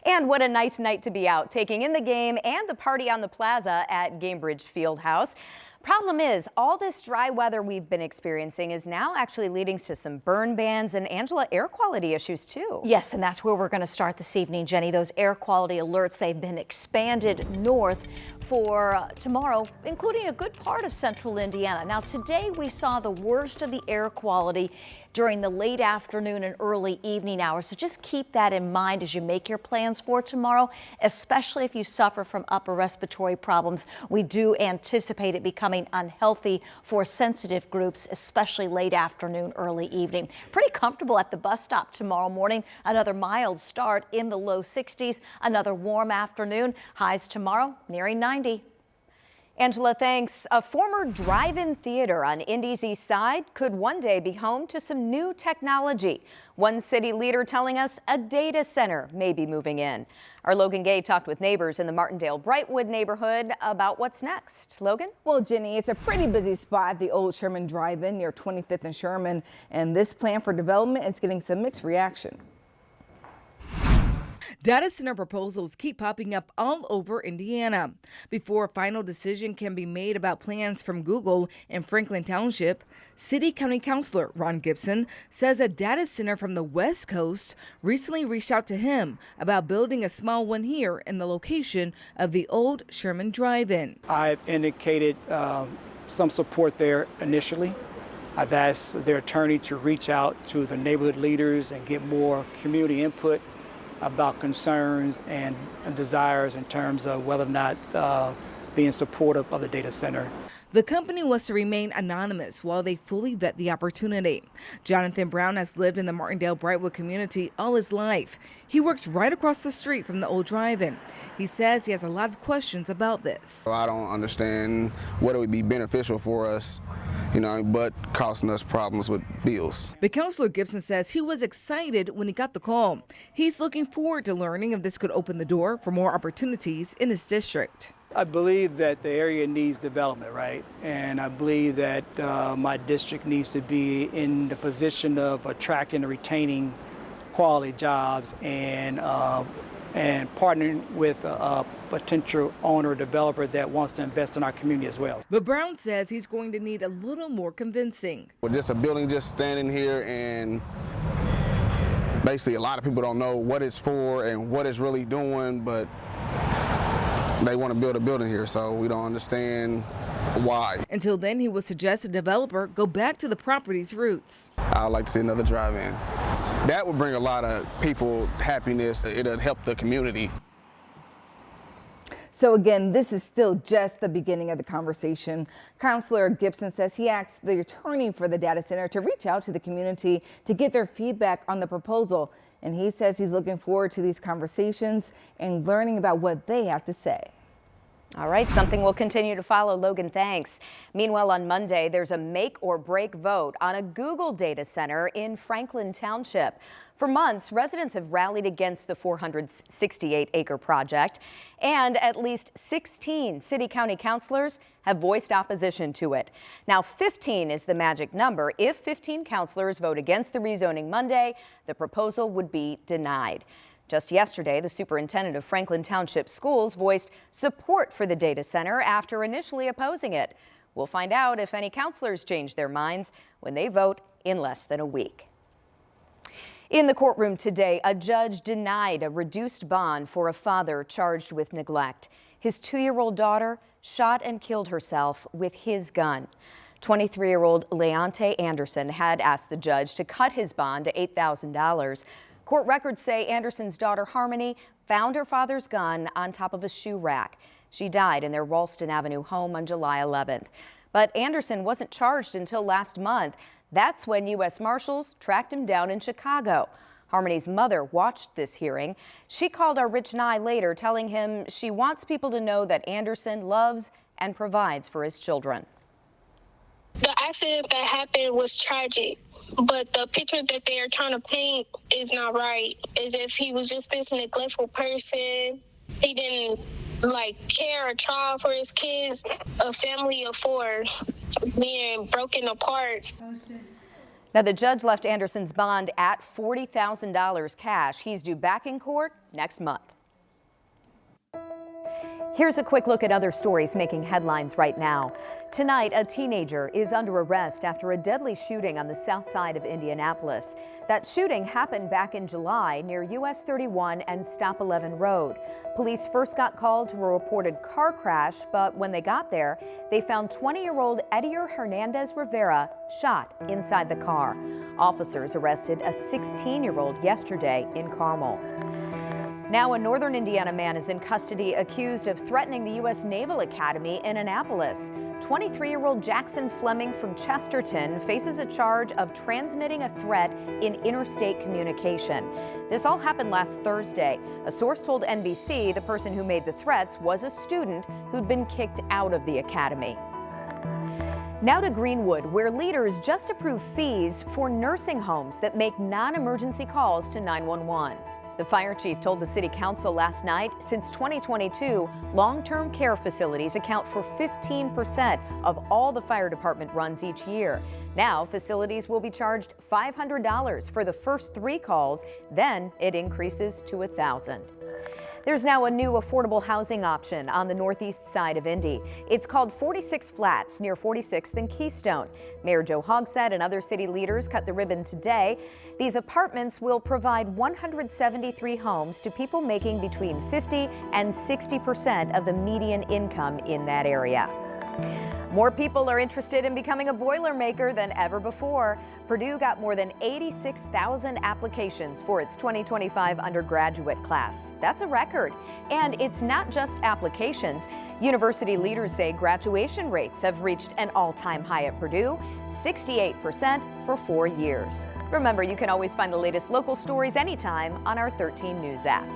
And what a nice night to be out, taking in the game and the party on the plaza at Gamebridge Fieldhouse. Problem is, all this dry weather we've been experiencing is now actually leading to some burn bans and, Angela, air quality issues too. Yes, and that's where we're going to start this evening, Jenny. Those air quality alerts, they've been expanded north for tomorrow, including a good part of central Indiana. Now, today we saw the worst of the air quality during the late afternoon and early evening hours. So just keep that in mind as you make your plans for tomorrow, especially if you suffer from upper respiratory problems. We do anticipate it becoming unhealthy for sensitive groups, especially late afternoon, early evening. Pretty comfortable at the bus stop tomorrow morning. Another mild start in the low 60s. Another warm afternoon. Highs tomorrow nearing 90. Angela, thanks. A former drive-in theater on Indy's east side could one day be home to some new technology. One city leader telling us a data center may be moving in. Our Logan Gay talked with neighbors in the Martindale-Brightwood neighborhood about what's next. Logan? Well, Jenny, it's a pretty busy spot, the old Sherman Drive-In near 25th and Sherman, and this plan for development is getting some mixed reaction. Data center proposals keep popping up all over Indiana. Before a final decision can be made about plans from Google in Franklin Township, City County Councilor Ron Gibson says a data center from the West Coast recently reached out to him about building a small one here in the location of the old Sherman Drive-In. I've indicated some support there initially. I've asked their attorney to reach out to the neighborhood leaders and get more community input about concerns and desires in terms of whether or not being supportive of the data center. The company wants to remain anonymous while they fully vet the opportunity. Jonathan Brown has lived in the Martindale-Brightwood community all his life. He works right across the street from the old drive-in. He says he has a lot of questions about this. I don't understand what it would be beneficial for us, but costing us problems with bills. But Councilor Gibson says he was excited when he got the call. He's looking forward to learning if this could open the door for more opportunities in his district. I believe that the area needs development, right? And I believe that my district needs to be in the position of attracting and retaining quality jobs and partnering with a potential owner or developer that wants to invest in our community as well. But Brown says he's going to need a little more convincing. With just a building just standing here, and basically a lot of people don't know what it's for and what it's really doing, but they want to build a building here, so we don't understand why. Until then, he will suggest a developer go back to the property's roots. I'd like to see another drive-in. That would bring a lot of people happiness. It'll help the community. So again, this is still just the beginning of the conversation. Councilor Gibson says he asked the attorney for the data center to reach out to the community to get their feedback on the proposal. And he says he's looking forward to these conversations and learning about what they have to say. All right, something we'll continue to follow. Logan, thanks. Meanwhile, on Monday, there's a make or break vote on a Google data center in Franklin Township. For months, residents have rallied against the 468-acre project, and at least 16 city-county councilors have voiced opposition to it. Now, 15 is the magic number. If 15 councilors vote against the rezoning Monday, the proposal would be denied. Just yesterday, the superintendent of Franklin Township Schools voiced support for the data center after initially opposing it. We'll find out if any counselors change their minds when they vote in less than a week. In the courtroom today, a judge denied a reduced bond for a father charged with neglect. His 2-year-old daughter shot and killed herself with his gun. 23-year-old Leonte Anderson had asked the judge to cut his bond to $8,000. Court records say Anderson's daughter Harmony found her father's gun on top of a shoe rack. She died in their Ralston Avenue home on July 11th. But Anderson wasn't charged until last month. That's when U.S. Marshals tracked him down in Chicago. Harmony's mother watched this hearing. She called our Rich Nye later, telling him she wants people to know that Anderson loves and provides for his children. The accident that happened was tragic, but the picture that they are trying to paint is not right. As if he was just this neglectful person. He didn't care or try for his kids. A family of 4 being broken apart. Now, the judge left Anderson's bond at $40,000 cash. He's due back in court next month. Here's a quick look at other stories making headlines right now. Tonight, a teenager is under arrest after a deadly shooting on the south side of Indianapolis. That shooting happened back in July near US 31 and Stop 11 Road. Police first got called to a reported car crash, but when they got there, they found 20-year-old Edier Hernandez Rivera shot inside the car. Officers arrested a 16-year-old yesterday in Carmel. Now, a northern Indiana man is in custody accused of threatening the U.S. Naval Academy in Annapolis. 23-year-old Jackson Fleming from Chesterton faces a charge of transmitting a threat in interstate communication. This all happened last Thursday. A source told NBC the person who made the threats was a student who'd been kicked out of the academy. Now to Greenwood, where leaders just approved fees for nursing homes that make non-emergency calls to 911. The fire chief told the city council last night, since 2022, long-term care facilities account for 15% of all the fire department runs each year. Now, facilities will be charged $500 for the first 3 calls, then it increases to $1,000. There's now a new affordable housing option on the northeast side of Indy. It's called 46 Flats near 46th and Keystone. Mayor Joe Hogsett and other city leaders cut the ribbon today. These apartments will provide 173 homes to people making between 50 and 60% of the median income in that area. More people are interested in becoming a Boilermaker than ever before. Purdue got more than 86,000 applications for its 2025 undergraduate class. That's a record. And it's not just applications. University leaders say graduation rates have reached an all-time high at Purdue, 68% for 4 years. Remember, you can always find the latest local stories anytime on our 13 News app.